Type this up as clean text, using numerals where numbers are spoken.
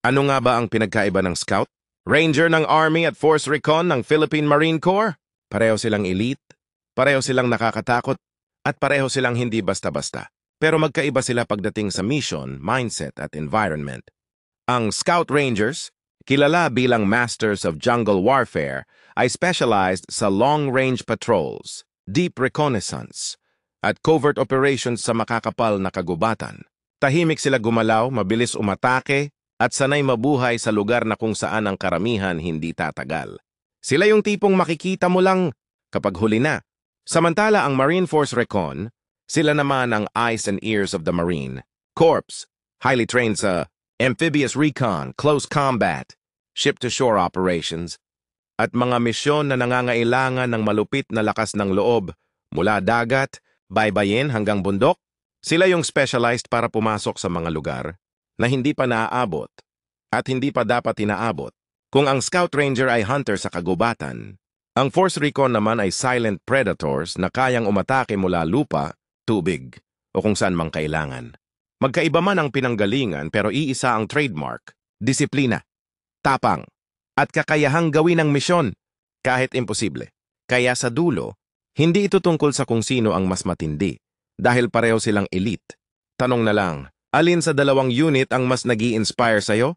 Ano nga ba ang pinagkaiba ng Scout? Ranger ng Army at Force Recon ng Philippine Marine Corps? Pareho silang elite, pareho silang nakakatakot, at pareho silang hindi basta-basta. Pero magkaiba sila pagdating sa mission, mindset at environment. Ang Scout Rangers, kilala bilang Masters of Jungle Warfare, ay specialized sa long-range patrols, deep reconnaissance, at covert operations sa makakapal na kagubatan. Tahimik sila gumalaw, mabilis umatake, at sanay mabuhay sa lugar na kung saan ang karamihan hindi tatagal. Sila yung tipong makikita mo lang kapag huli na. Samantala ang Marine Force Recon, sila naman ang eyes and ears of the Marine Corps, highly trained sa amphibious recon, close combat, ship-to-shore operations, at mga misyon na nangangailangan ng malupit na lakas ng loob mula dagat, baybayin hanggang bundok. Sila yung specialized para pumasok sa mga lugar na hindi pa naaabot at hindi pa dapat inaabot. Kung ang Scout Ranger ay hunter sa kagubatan, ang Force Recon naman ay silent predators na kayang umatake mula lupa, tubig, o kung saan mang kailangan. Magkaiba man ang pinanggalingan pero iisa ang trademark, disiplina, tapang, at kakayahang gawin ang misyon kahit imposible. Kaya sa dulo, hindi ito tungkol sa kung sino ang mas matindi dahil pareho silang elite. Tanong na lang, alin sa dalawang unit ang mas nag-i-inspire sa'yo?